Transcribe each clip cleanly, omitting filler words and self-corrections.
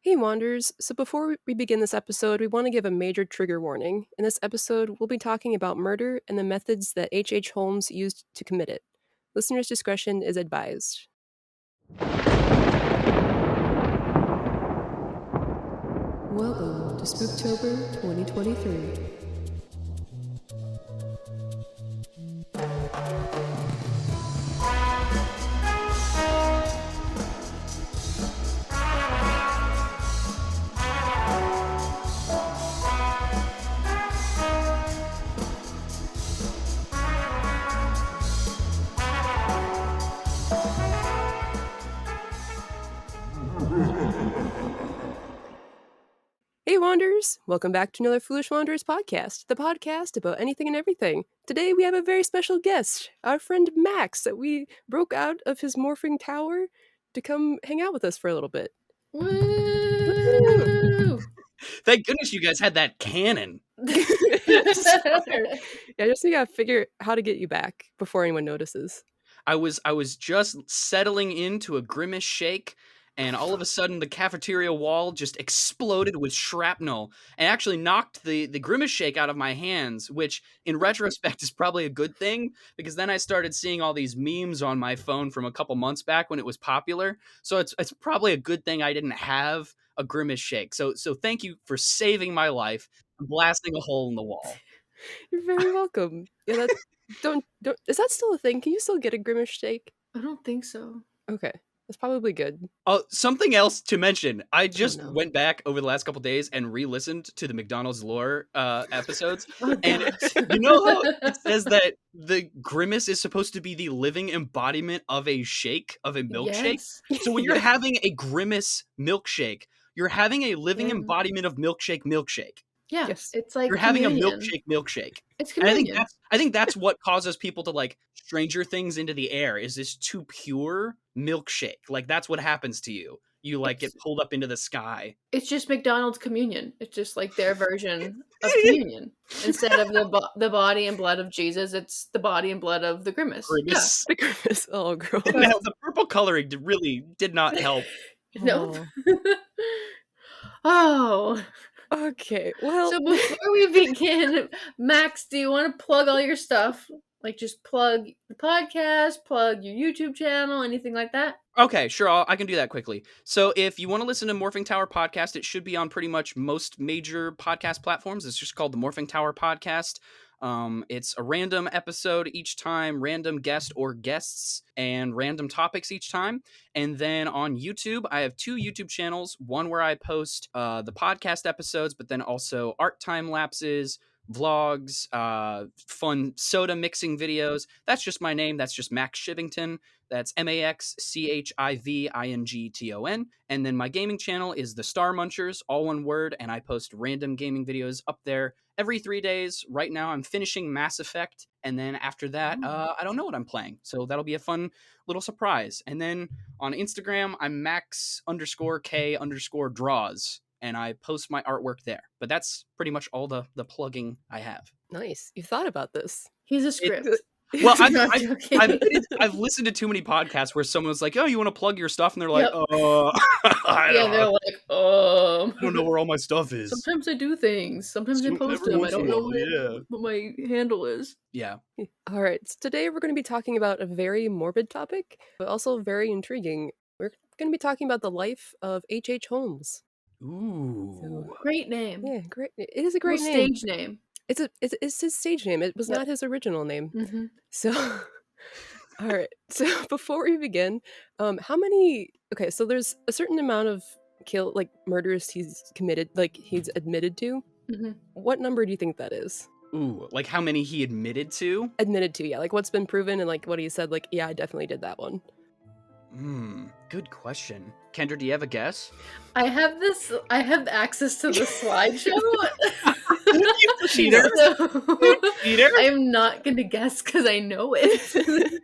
Hey Wanderers, so before we begin this episode, we want to give a major trigger warning. In this episode, we'll be talking about murder and the methods that H.H. Holmes used to commit it. Listener's discretion is advised. Welcome to Spooktober 2023. Hey Wanderers! Welcome back to another Foolish Wanderers podcast, the podcast about anything and everything. Today we have a very special guest, our friend Max, that we broke out of his morphing tower to come hang out with us for a little bit. Woo! Thank goodness you guys had that cannon. Yeah, I just gotta figure how to get you back before anyone notices. I was just settling into a grimace shake, and all of a sudden the cafeteria wall just exploded with shrapnel and actually knocked the grimace shake out of my hands, which in retrospect is probably a good thing, because then I started seeing all these memes on my phone from a couple months back when it was popular. So it's probably a good thing I didn't have a grimace shake. So thank you for saving my life and blasting a hole in the wall. You're very welcome. Yeah, don't. Is that still a thing? Can you still get a grimace shake? I don't think so. Okay, that's probably good. Oh, something else to mention. I just no. went back over the last couple days and re-listened to the McDonald's lore episodes. Oh, And you know how it says that the grimace is supposed to be the living embodiment of a shake, of a milkshake? Yes. So when you're having a grimace milkshake, you're having a living Yeah. embodiment of milkshake. Yeah, Yes. it's like You're having communion. a milkshake. It's And communion. I think that's what causes people to like Stranger Things into the air, is this too pure milkshake. Like that's what happens to you. You like get pulled up into the sky. It's just McDonald's communion. It's just like their version of communion. Instead of the body and blood of Jesus, it's the body and blood of the grimace. Grimace. The grimace. Oh, girl. Now, the purple coloring really did not help. Yeah. Nope. Oh. Okay, well. So before we begin, Max, do you want to plug all your stuff? Like just plug the podcast, plug your YouTube channel, anything like that? Okay, sure, I can do that quickly. So if you want to listen to Morphing Tower Podcast, it should be on pretty much most major podcast platforms. It's just called the Morphing Tower Podcast. It's a random episode each time, random guest or guests, and random topics each time. And then on YouTube, I have two YouTube channels, one where I post the podcast episodes, but then also art time lapses, vlogs, fun soda mixing videos. That's just my name. That's just Max Chivington. That's MaxChivington. And then my gaming channel is the Star Munchers, all one word, and I post random gaming videos up there every 3 days. Right now I'm finishing Mass Effect, and then after that, I don't know what I'm playing. So that'll be a fun little surprise. And then on Instagram, I'm Max_K_draws. And I post my artwork there. But that's pretty much all the plugging I have. Nice. You thought about this. He's a script. Well, Not joking. I've listened to too many podcasts where someone's like, "Oh, you want to plug your stuff?" And they're like, Yep. I Yeah, they're like, don't know where all my stuff is." Sometimes I do things. Sometimes I post Every them. I once in don't a know while, what my handle is. Yeah. All right, so today we're going to be talking about a very morbid topic, but also very intriguing. We're going to be talking about the life of H.H. Holmes. Ooh. Great name. Yeah, great. It is a great Cool name. stage name. It's his stage name. It was Yep. not his original name. Mm-hmm. So, all right. So before we begin, how many? Okay, so there's a certain amount of murders he's committed, like he's admitted to. Mm-hmm. What number do you think that is? Ooh, like how many he admitted to? Admitted to, yeah. Like what's been proven and like what he said, like, yeah, I definitely did that one. Good question. Kendra, do you have a guess? I have access to the slideshow. You cheater. Cheater. I'm not gonna guess because I know it.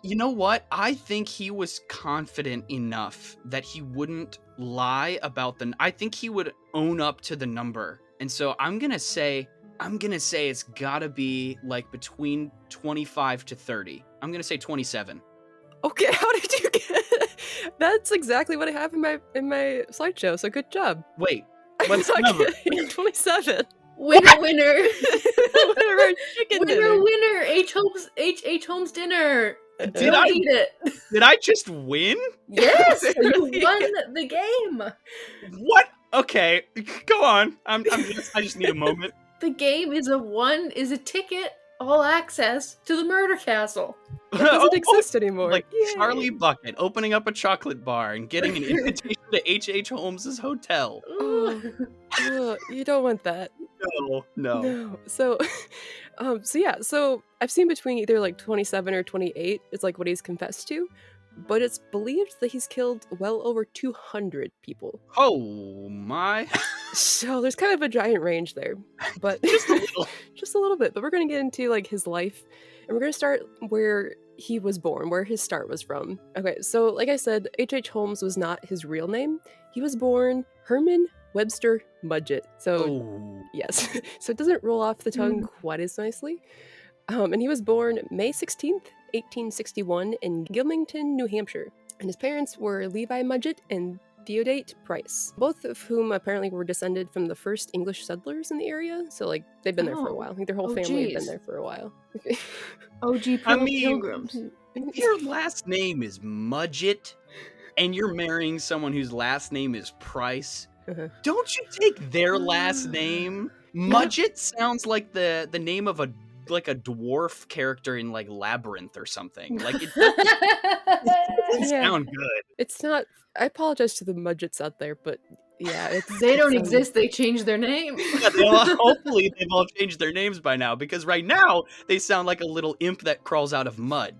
You know what? I think he was confident enough that he wouldn't lie about I think he would own up to the number. And so I'm gonna say it's gotta be like between 25 to 30. I'm gonna say 27. Okay, how did you get? That's exactly what I have in my slideshow. So good job. Wait, I'm what's the not number? kidding. 27. Winner. Whatever. Chicken dinner. Winner. H. Holmes dinner. Did Don't I eat it. did I just win? Yes, you Really? won the game. What? Okay, go on. I just need a moment. The game is a ticket, all access to the murder castle. It doesn't exist anymore. Like Yay. Charlie Bucket opening up a chocolate bar and getting an invitation to H. Holmes's hotel. Oh. Ugh, you don't want that. No. No. So, so I've seen between either like 27 or 28 is like what he's confessed to, but it's believed that he's killed well over 200 people. Oh my. So there's kind of a giant range there, but Just a little. just a little bit. But we're gonna get into like his life, and we're gonna start where he was born, where his start was from. Okay, so like I said, H. Holmes was not his real name. He was born Herman Webster Mudgett. So Oh. yes, so it doesn't roll off the tongue quite as nicely. And he was born May 16th, 1861 in Gilmington, New Hampshire. And his parents were Levi Mudgett and Theodate Price, both of whom apparently were descended from the first English settlers in the area. So like they've been there for a while. I think their whole family had been there for a while. OG pilgrims. If your last name is Mudgett and you're marrying someone whose last name is Price, don't you take their last name? Mudgett sounds like the name of a dwarf character in like Labyrinth or something. Like it doesn't sound good. It's not. I apologize to the Mudgetts out there, but yeah, They don't exist. They changed their name. Yeah, hopefully they've all changed their names by now, because right now they sound like a little imp that crawls out of mud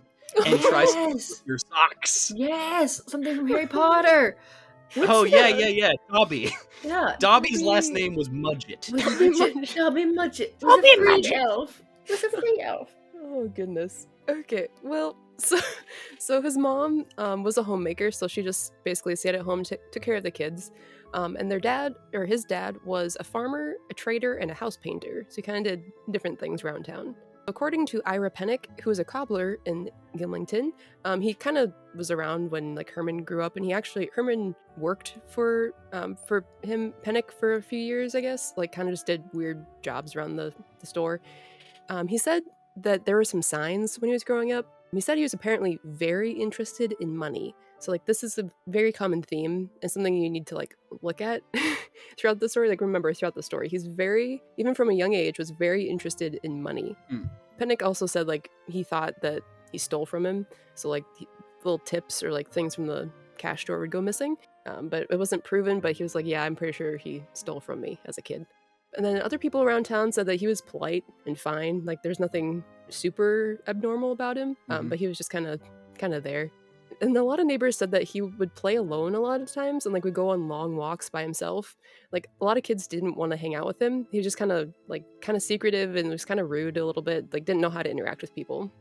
and tries to eat your socks. Yes, something from Harry Potter. Yeah. Dobby. Yeah. Dobby's last name was Mudgett. Dobby Mudgett. Dobby Mudgett. Elf. Was a free elf. Oh goodness. Okay, well, so his mom was a homemaker, so she just basically stayed at home, took care of the kids. And his dad was a farmer, a trader, and a house painter. So he kind of did different things around town. According to Ira Pennick, who was a cobbler in Gilmington, he kind of was around when like Herman grew up, and Herman worked for Pennick for a few years, I guess, like kind of just did weird jobs around the store. He said that there were some signs when he was growing up. He said he was apparently very interested in money. So like this is a very common theme and something you need to like look at throughout the story. Like remember throughout the story, he's even from a young age, was very interested in money. Pennick also said like he thought that he stole from him. So like little tips or like things from the cash drawer would go missing. But it wasn't proven, but he was like, yeah, I'm pretty sure he stole from me as a kid. And then other people around town said that he was polite and fine. Like there's nothing super abnormal about him, but he was just kind of there. And a lot of neighbors said that he would play alone a lot of times and like would go on long walks by himself. Like a lot of kids didn't want to hang out with him. He was just kind of secretive and was kind of rude a little bit. Like didn't know how to interact with people.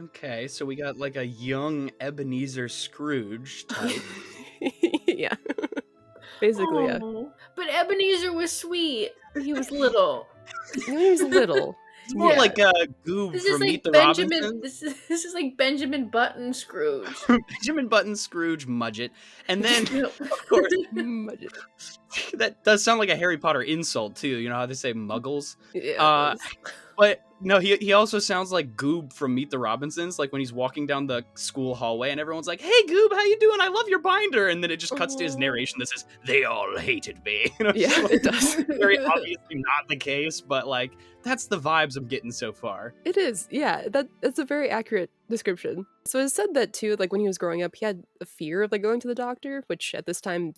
Okay, so we got like a young Ebenezer Scrooge type. Yeah. Basically, yeah. But Ebenezer was sweet. He was little. He was little. It's more like a Goob from Meet the Robinsons. This is like Benjamin Button Scrooge. Benjamin Button Scrooge Mudgett. And then, of course, Mudgett. That does sound like a Harry Potter insult, too. You know how they say muggles? Yeah, but no, he also sounds like Goob from Meet the Robinsons, like when he's walking down the school hallway and everyone's like, hey, Goob, how you doing? I love your binder. And then it just cuts to his narration that says, they all hated me. You know, yeah, it does. Very obviously not the case, but like, that's the vibes I'm getting so far. It is, yeah. That's a very accurate description. So it said that too, like when he was growing up, he had a fear of like going to the doctor, which at this time,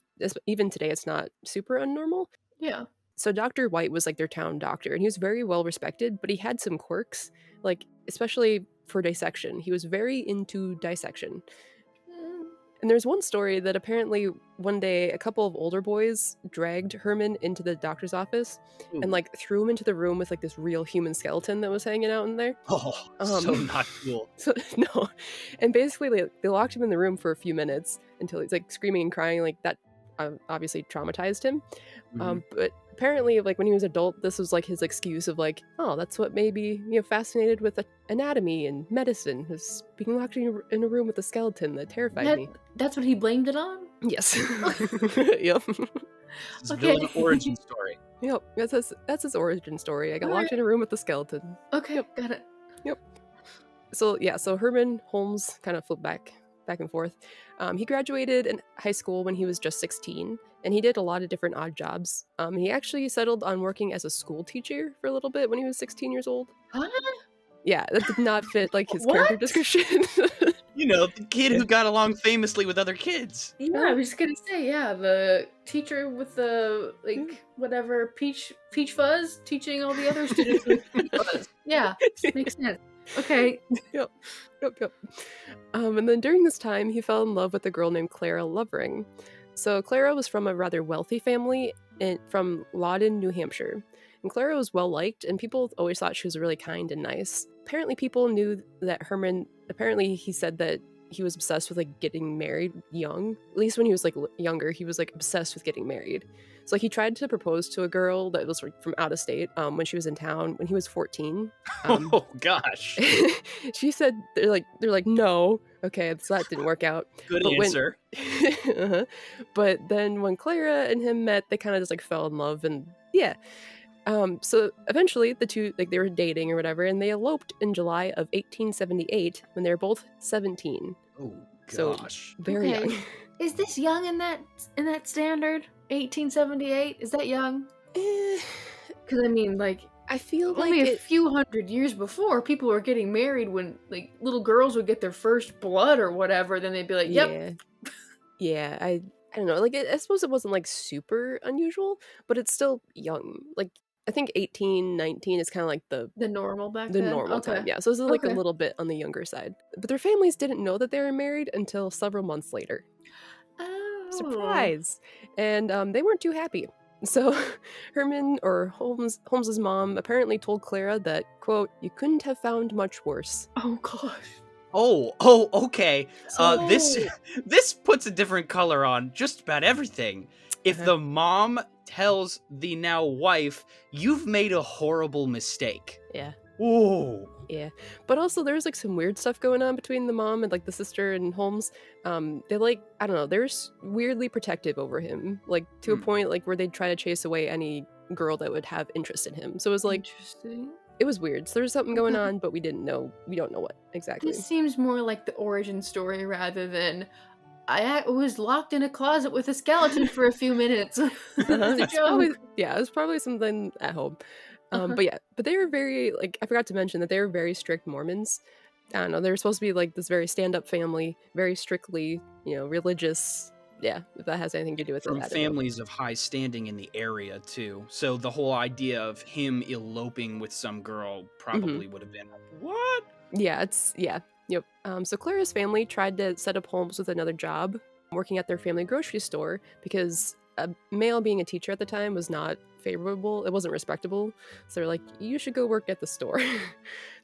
even today, it's not super unnormal. Yeah. So Dr. White was like their town doctor, and he was very well respected, but he had some quirks, like especially for dissection. He was very into dissection. And there's one story that apparently one day a couple of older boys dragged Herman into the doctor's office and like threw him into the room with like this real human skeleton that was hanging out in there. Oh, so not cool. So no. And basically they locked him in the room for a few minutes until he's like screaming and crying like that obviously traumatized him. Mhm. But apparently, like when he was adult, this was like his excuse of like, oh, that's what made me, fascinated with anatomy and medicine, is being locked in a room with a skeleton that terrified me. That's what he blamed it on? Yes. Yep. It's a Okay. villain origin story. Yep. That's his origin story. I got All locked right. in a room with a skeleton. Okay, Yep. got it. So yeah, so Herman Holmes kind of flipped back and forth. He graduated in high school when he was just 16, and he did a lot of different odd jobs. He actually settled on working as a school teacher for a little bit when he was 16 years old. Huh? Yeah, that did not fit like his What? character description. You know, the kid who got along famously with other kids. Yeah, I was just gonna say, yeah, the teacher with the whatever peach fuzz teaching all the other students with peach fuzz. Yeah, makes sense. Okay. Yep. And then during this time, he fell in love with a girl named Clara Lovering. So Clara was from a rather wealthy family from Loudon, New Hampshire. And Clara was well liked, and people always thought she was really kind and nice. Apparently, people knew that Herman. Apparently, he said that he was obsessed with like getting married young. At least when he was like younger, he was like obsessed with getting married. So like he tried to propose to a girl that was from out of state when she was in town when he was 14. Oh gosh. She said they're like no. Okay, so that didn't work out. Good But answer. Uh-huh. But then when Clara and him met, they kind of just like fell in love, and yeah. So eventually the two, like, they were dating or whatever, and they eloped in July of 1878 when they were both 17. Oh So gosh. very Okay. young. Is this young in that standard? 1878? Is that young? Because I mean, like, I feel like only a few hundred years before, people were getting married when like little girls would get their first blood or whatever. Then they'd be like, "Yep." Yeah. I don't know. Like I suppose it wasn't like super unusual, but it's still young. Like I think 18, 19 is kind of like the normal back the then. normal Okay. time. Yeah, so this is like a Okay. little bit on the younger side. But their families didn't know that they were married until several months later. Oh. Surprise! And they weren't too happy. So Herman, or Holmes's mom, apparently told Clara that, quote, "You couldn't have found much worse." Oh gosh. Oh, okay. So- This puts a different color on just about everything. If Uh-huh. the mom tells the now wife, "You've made a horrible mistake." Yeah. Ooh. Yeah, but also there's like some weird stuff going on between the mom and like the sister and Holmes. They like, I don't know, they're weirdly protective over him, like to a point like where they'd try to chase away any girl that would have interest in him. So it was like, Interesting. it was weird. So there was something going Okay. on, but we don't know what exactly. This seems more like the origin story rather than I was locked in a closet with a skeleton for a few minutes. It's a It's probably, joke. yeah, it was probably something at home. Uh-huh. But they were very, like, I forgot to mention that they were very strict Mormons. I don't know, they were supposed to be like this very stand-up family, very strictly, religious. Yeah, if that has anything to do with From it. I don't know. families of high standing in the area too. So the whole idea of him eloping with some girl probably would have been like, what? Yeah, yep. So Clara's family tried to set up Holmes with another job, working at their family grocery store, because a male being a teacher at the time was not favorable. It wasn't respectable. So they're like, you should go work at the store.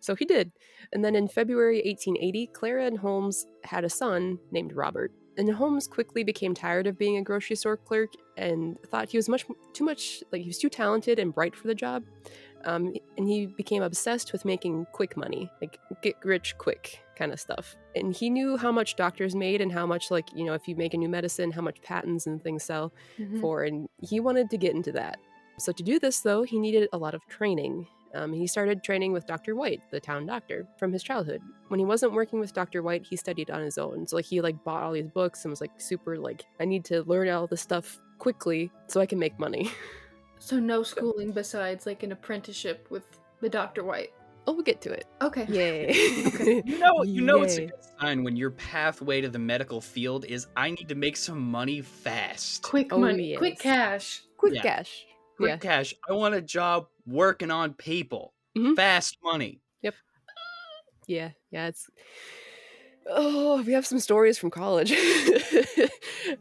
So he did. And then in February 1880, Clara and Holmes had a son named Robert. And Holmes quickly became tired of being a grocery store clerk and thought he was too much, like he was too talented and bright for the job. And he became obsessed with making quick money, like get rich quick kind of stuff. And he knew how much doctors made and how much, like, if you make a new medicine, how much patents and things sell for. And he wanted to get into that. So to do this, though, he needed a lot of training. He started training with Dr. White, the town doctor, from his childhood. When he wasn't working with Dr. White, he studied on his own. So like he bought all these books and was like super like, I need to learn all this stuff quickly so I can make money. So no schooling besides like an apprenticeship with the Dr. White. Oh, we'll get to it. Okay. Yay. Okay. You know it's a Yay. good sign when your pathway to the medical field is I need to make some money fast. Quick Oh, money. Quick yes. cash. Quick Yeah. cash. Quick Yeah. cash. I want a job working on people. Mhm. Fast money. Yeah, it's... Oh, we have some stories from college.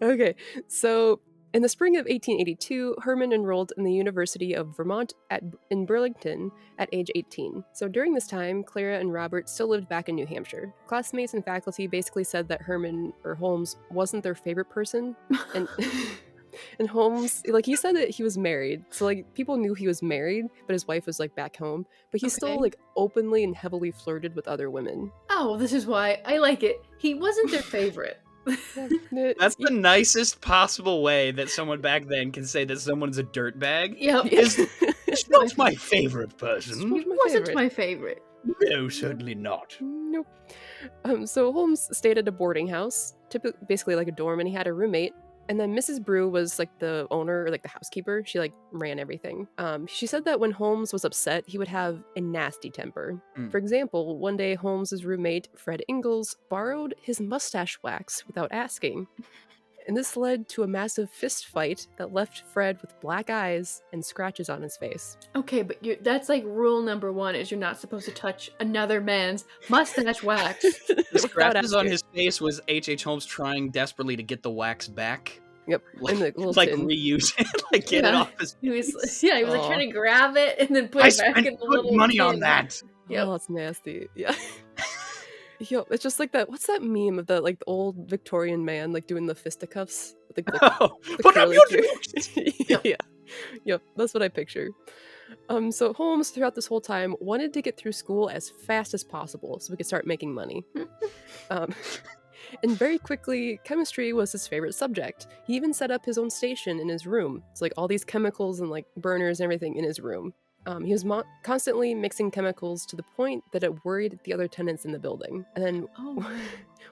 Okay, so in the spring of 1882, Herman enrolled in the University of Vermont in Burlington at age 18. So during this time, Clara and Robert still lived back in New Hampshire. Classmates and faculty basically said that Herman, or Holmes, wasn't their favorite person, and And Holmes, like, he said that he was married, so like people knew he was married, but his wife was like back home. But he still Okay. like openly and heavily flirted with other women. Oh, this is why I like it. He wasn't their favorite. That's the nicest possible way that someone back then can say that someone's a dirtbag. Yep. It's not my favorite person. He wasn't my favorite. No, certainly not. Nope. So Holmes stayed at a boarding house, basically like a dorm, and he had a roommate. And then Mrs. Brew was like the owner or like the housekeeper. She like ran everything. She said that when Holmes was upset, he would have a nasty temper. Mm. For example, one day Holmes's roommate, Fred Ingalls, borrowed his mustache wax without asking. And this led to a massive fist fight that left Fred with black eyes and scratches on his face. Okay, but that's like rule number 1 is you're not supposed to touch another man's mustache wax. The scratches on his face was H.H. Holmes trying desperately to get the wax back. Yep. Like, in the little like tin. reuse it, like get it off his He face. was like trying to grab it and then put I it back spent in the good little money tin. on that. Yep. Oh, that's nasty. Yeah. Yo, it's just like that. What's that meme of the like the old Victorian man like doing the fisticuffs? With, like, the Put up curly your hair? Yeah. Yep, that's what I picture. So Holmes, throughout this whole time, wanted to get through school as fast as possible so we could start making money. And very quickly, chemistry was his favorite subject. He even set up his own station in his room. It's like all these chemicals and like burners and everything in his room. He was constantly mixing chemicals to the point that it worried the other tenants in the building. And then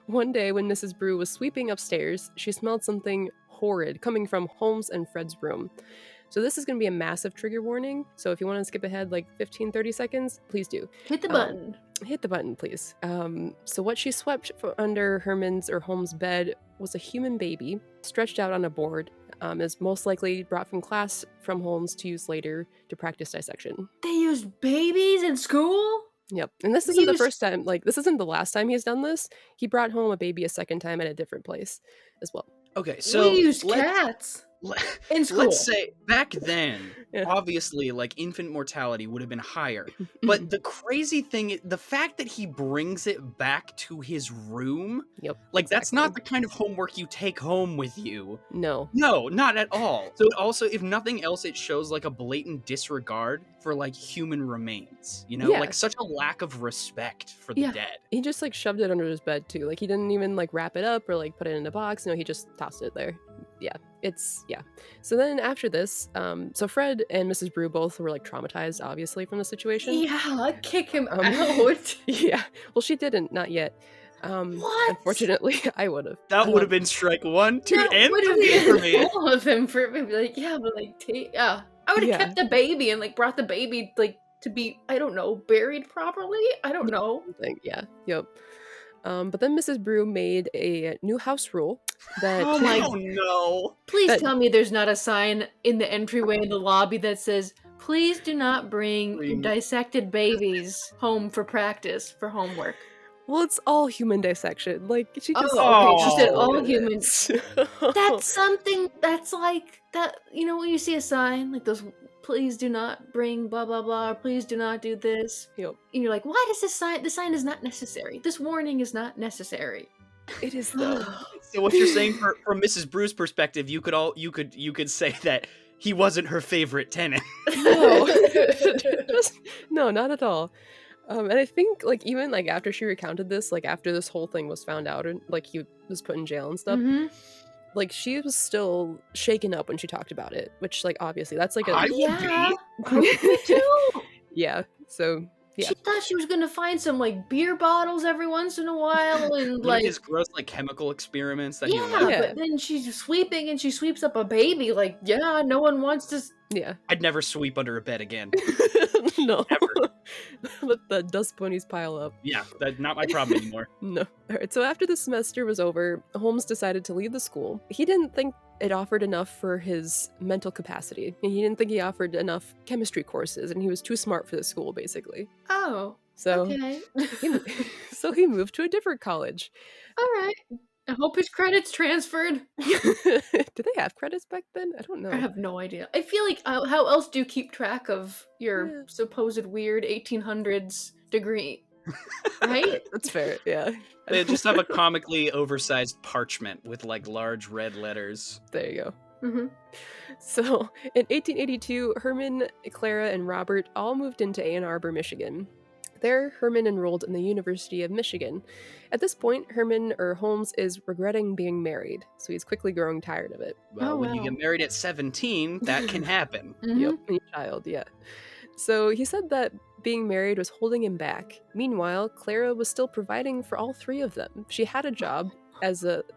one day when Mrs. Brew was sweeping upstairs, she smelled something horrid coming from Holmes and Fred's room. So this is going to be a massive trigger warning. So if you want to skip ahead like 15-30 seconds, please do. Hit the button. Hit the button, please. So what she swept under Herman's or Holmes' bed was a human baby stretched out on a board, is most likely brought from class from Holmes to use later to practice dissection. They used babies in school? Yep. And this isn't the first time, like, this isn't the last time he's done this. He brought home a baby a second time at a different place as well. Okay, so we used cats in school. Let's say back then, obviously, like infant mortality would have been higher. But the crazy thing, the fact that he brings it back to his room, like that's not the kind of homework you take home with you. No, not at all. So it also, if nothing else, it shows like a blatant disregard for like human remains. You know, like such a lack of respect for the dead. He just like shoved it under his bed too. Like he didn't even like wrap it up or like put it in a box. No, he just tossed it there. So then after this, so Fred and Mrs. Brew both were like traumatized, obviously, from the situation. Yeah, kick him out. Yeah, well, she didn't, not yet. What? Unfortunately, I would have. That would have been strike 1, 2, and 3 for me. All of them for be like, but like, I would have kept the baby and like brought the baby like to be, I don't know, buried properly. I don't know. But then Mrs. Brew made a new house rule that... Oh my... no. Please tell me there's not a sign in the entryway in the lobby that says, please do not bring dissected babies home for practice, for homework. Well, it's all human dissection. Like, she just... she said all humans. That's something that's like, that, you know, when you see a sign, like those... please do not bring blah blah blah, or please do not do this. Yep. And you're like, why does this sign? The sign is not necessary. This warning is not necessary. It is though. So what you're saying from Mrs. Brew's perspective, you could say that he wasn't her favorite tenant. No, no, not at all. And I think like even like after she recounted this, like after this whole thing was found out and like he was put in jail and stuff. Mm-hmm. Like, she was still shaken up when she talked about it, which, like, obviously, that's, like, I would be too. Yeah, so, yeah. She thought she was gonna find some, like, beer bottles every once in a while, and, like... his gross, like, chemical experiments that he but then she's sweeping, and she sweeps up a baby, like, no one wants to... Yeah. I'd never sweep under a bed again. No. Ever. Let the dust bunnies pile up. Yeah, that's not my problem anymore. No. Alright, so after the semester was over, Holmes decided to leave the school. He didn't think it offered enough for his mental capacity. He didn't think he offered enough chemistry courses, and he was too smart for the school, basically. Oh, so, okay. So he moved to a different college. Alright. I hope his credits transferred. Did they have credits back then? I don't know. I have no idea. I feel like, how else do you keep track of your supposed weird 1800s degree? Right? That's fair, yeah. They just have a comically oversized parchment with, like, large red letters. There you go. Mhm. So, in 1882, Herman, Clara, and Robert all moved into Ann Arbor, Michigan. There, Herman enrolled in the University of Michigan. At this point, Herman, or Holmes, is regretting being married, so he's quickly growing tired of it. Well, Oh, when you wow. get married at 17, that can happen. Yep, Mhm. any child, yeah. So he said that being married was holding him back. Meanwhile, Clara was still providing for all three of them. She had a job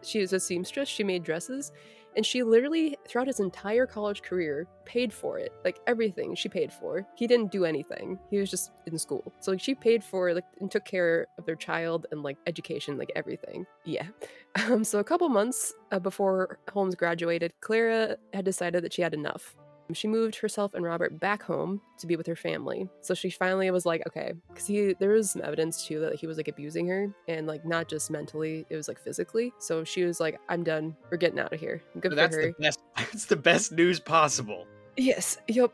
she was a seamstress, she made dresses, and she literally, throughout his entire college career, paid for it. Like everything she paid for. He didn't do anything. He was just in school. So like, she paid for like and took care of their child and like education, like everything. Yeah. So a couple months before Holmes graduated, Clara had decided that she had enough. She moved herself and Robert back home to be with her family. So she finally was like, okay, because there was some evidence too that he was like abusing her, and like not just mentally, it was like physically. So she was like, I'm done. We're getting out of here. Good So for that's her. the best. That's the best news possible. Yes. Yep.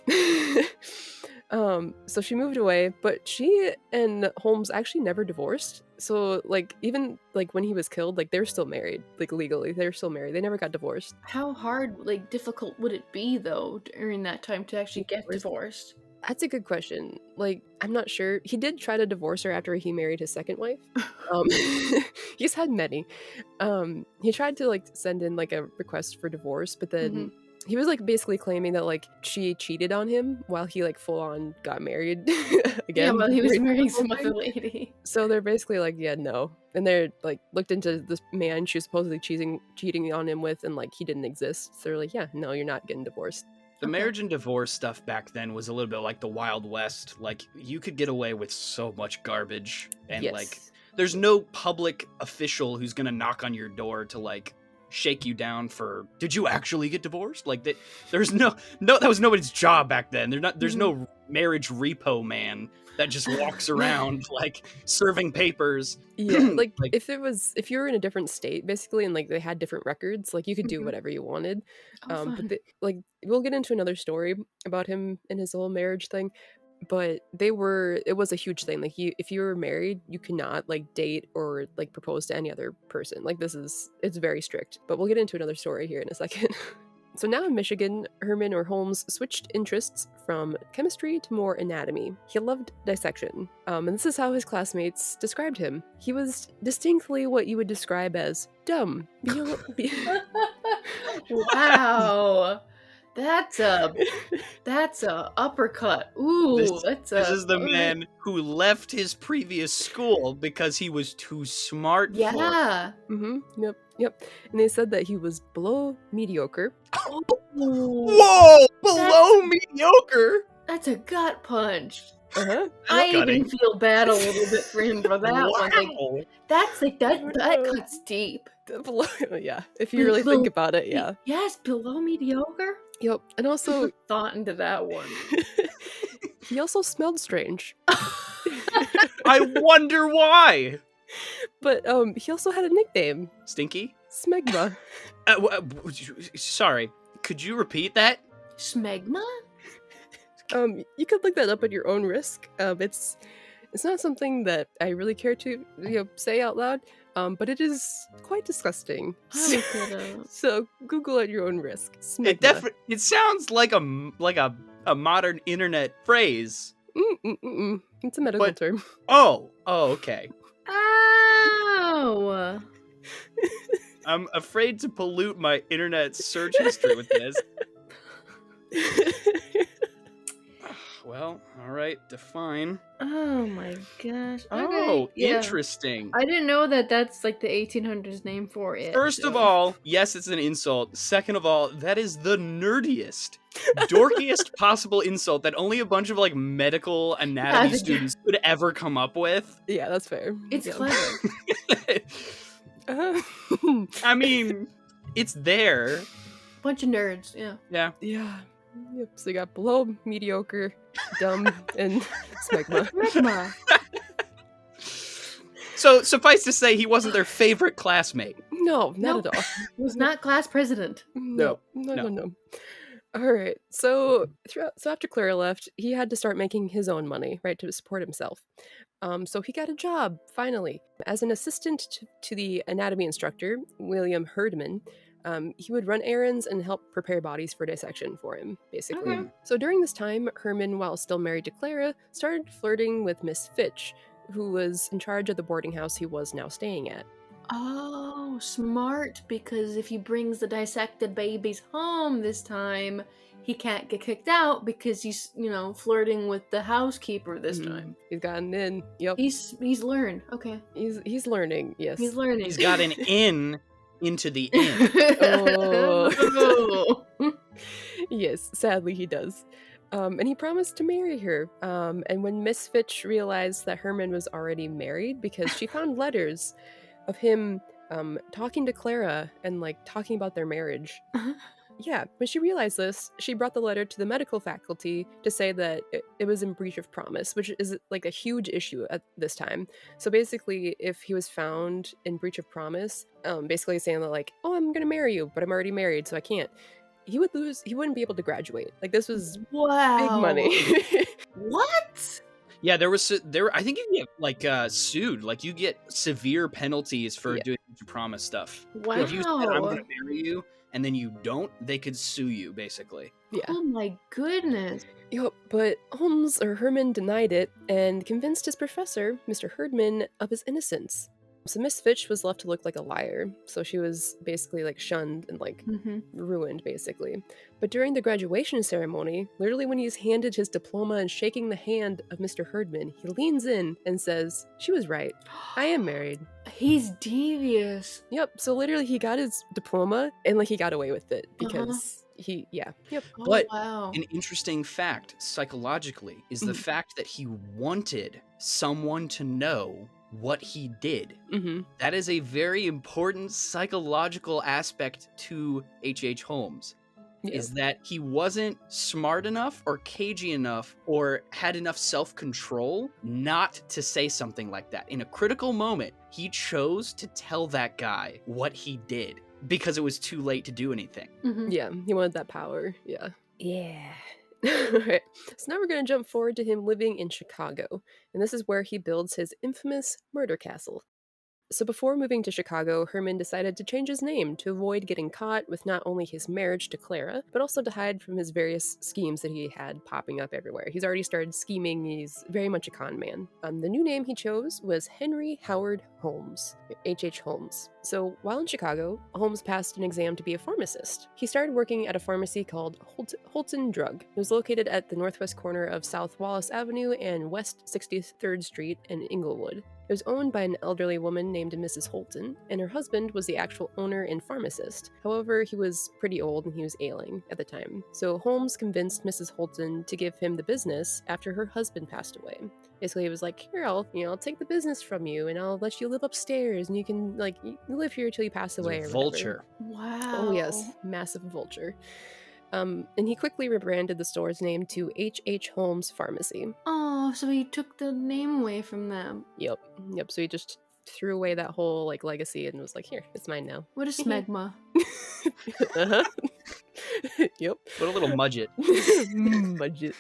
So she moved away, but she and Holmes actually never divorced. So like even like when he was killed, like they're still married, like legally, they're still married. They never got divorced. How hard, like, difficult would it be, though, during that time to actually get divorced? That's a good question. Like, I'm not sure. He did try to divorce her after he married his second wife. He's had many. He tried to like send in like a request for divorce, but then Mhm. he was like basically claiming that like she cheated on him while he like full on got married Yeah, again. well, he was Right? marrying some other lady. So they're basically like, yeah, no. And they're like looked into this man she was supposedly cheating on him with, and like he didn't exist. So they're like, yeah, no, you're not getting divorced. The Okay. marriage and divorce stuff back then was a little bit like the Wild West. Like, you could get away with so much garbage. And, Yes. like, there's no public official who's gonna knock on your door to, like, shake you down for, did you actually get divorced? Like, there's no, that was nobody's job back then. There's no marriage repo man that just walks around, like, serving papers. Yeah, like if you were in a different state basically, and like they had different records, like you could do Mhm. whatever you wanted. Oh, But fun. like we'll get into another story about him and his whole marriage thing. But it was a huge thing. Like if you were married, you cannot like date or like propose to any other person. Like it's very strict. But we'll get into another story here in a second. So now in Michigan, Herman or Holmes switched interests from chemistry to more anatomy. He loved dissection, and this is how his classmates described him. He was distinctly what you would describe as dumb. Wow. That's a uppercut. Ooh, This is the man who left his previous school because he was too smart for it. Yeah. Yep. And they said that he was below mediocre. Whoa! Below mediocre? That's a gut punch. Uh-huh. I Gutting. even feel bad a little bit for him for that one. Like, Wow. that's like that No. cuts deep. Below, yeah. If you really think about it, yeah. Yes, below mediocre. Yep. And also, Thought into that one. he also smelled strange. I wonder why. But he also had a nickname, Stinky? Smegma. Sorry, could you repeat that? Smegma? You could look that up at your own risk. It's not something that I really care to say out loud. But it is quite disgusting. I looked it up. So Google at your own risk. Smegma. It sounds like a modern internet phrase. It's a medical term. Oh, okay. Ow! I'm afraid to pollute my internet search history with this. Well, all right, define. Oh my gosh. Okay, Oh, yeah. interesting. I didn't know that that's like the 1800s name for it. First of so. all, yes, it's an insult. Second of all, that is the nerdiest, dorkiest possible insult that only a bunch of like medical anatomy Yeah, students could ever come up with. Yeah, that's fair. It's Yeah. clever. I mean, it's there. Bunch of nerds, yeah. Yeah. Yeah. Yep. So you got below mediocre, dumb, and smegma. Smegma. So suffice to say, he wasn't their favorite classmate. No, not Nope. at all. Was not class president. No. All right. So after Clara left, he had to start making his own money, right, to support himself. So he got a job finally as an assistant to the anatomy instructor, William Herdman. He would run errands and help prepare bodies for dissection for him, basically. Okay. So during this time, Herman, while still married to Clara, started flirting with Miss Fitch, who was in charge of the boarding house he was now staying at. Oh, smart, because if he brings the dissected babies home this time, he can't get kicked out because he's, flirting with the housekeeper this time. He's gotten in. Yep. He's learned. Okay. He's learning, yes. He's learning. He's got an in into the inn. Oh. Yes, sadly he does. And he promised to marry her. And when Miss Fitch realized that Herman was already married, because she found letters of him talking to Clara and like talking about their marriage. Yeah, when she realized this, she brought the letter to the medical faculty to say that it was in breach of promise, which is like a huge issue at this time. So basically, if he was found in breach of promise, basically saying that like, oh, I'm gonna marry you, but I'm already married, so I can't. He wouldn't be able to graduate. Like this was big money. What? Yeah, I think you get like sued. Like you get severe penalties for doing promise stuff. Wow. If you said I'm gonna marry you and then you don't, they could sue you basically. Yeah. Oh my goodness. Yep, but Herman denied it and convinced his professor, Mr. Herdman, of his innocence. So Miss Fitch was left to look like a liar, so she was basically like shunned and like ruined basically. But during the graduation ceremony, literally when he's handed his diploma and shaking the hand of Mr. Herdman, he leans in and says, "She was right. I am married." He's devious. Yep, so literally he got his diploma and like he got away with it because yep. But wow. An interesting fact psychologically is the fact that he wanted someone to know what he did. That is a very important psychological aspect to H.H. Holmes. Is that he wasn't smart enough or cagey enough or had enough self-control not to say something like that. In a critical moment, he chose to tell that guy what he did because it was too late to do anything. Yeah, he wanted that power. Yeah. Alright, so now we're going to jump forward to him living in Chicago, and this is where he builds his infamous murder castle. So before moving to Chicago, Herman decided to change his name to avoid getting caught with not only his marriage to Clara, but also to hide from his various schemes that he had popping up everywhere. He's already started scheming, he's very much a con man. The new name he chose was Henry Howard Holmes, H.H. Holmes. So while in Chicago, Holmes passed an exam to be a pharmacist. He started working at a pharmacy called Holton Drug. It was located at the northwest corner of South Wallace Avenue and West 63rd Street in Inglewood. It was owned by an elderly woman named Mrs. Holton, and her husband was the actual owner and pharmacist. However, he was pretty old and he was ailing at the time. So Holmes convinced Mrs. Holton to give him the business after her husband passed away. Basically, he was like, "Here, I'll take the business from you, and I'll let you live upstairs, and you can you live here till you pass away." Or vulture. Wow. Oh yes, massive vulture. And he quickly rebranded the store's name to H.H. Holmes Pharmacy. Oh, so he took the name away from them. Yep. So he just threw away that whole legacy and was like, "Here, it's mine now." What is smegma? Yep. What a little mudget. Mudget.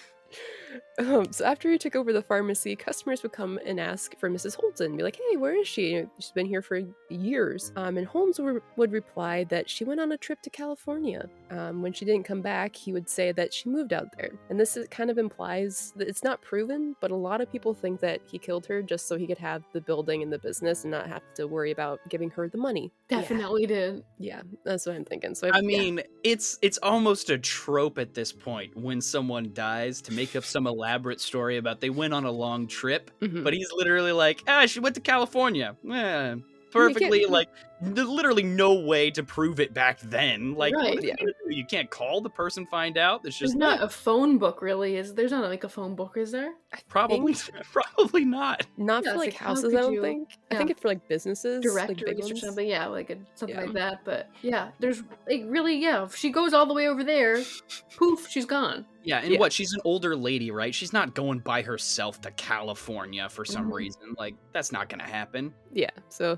So after he took over the pharmacy, customers would come and ask for Mrs. Holton, be like, "Hey, where is she? She's been here for years." And Holmes would reply that she went on a trip to California. When she didn't come back, he would say that she moved out there. And this kind of implies that it's not proven, but a lot of people think that he killed her just so he could have the building and the business and not have to worry about giving her the money. Definitely did. Yeah, that's what I'm thinking. So I mean, it's almost a trope at this point when someone dies to make up some elaborate story about they went on a long trip, but he's literally like, she went to California. Perfectly, like, literally no way to prove it back then. Like, right, you can't call the person, find out. It's just there's not a phone book, really. There's not like a phone book, is there? Probably not. Not Yeah, for like it's like, how houses, could I don't you- think. I yeah. think it's for like businesses, like big Directories or ones. something, something Yeah. like that. But yeah, there's like really, if she goes all the way over there, poof, she's gone. Yeah, and what? She's an older lady, right? She's not going by herself to California for some reason. Like, that's not gonna happen. Yeah, so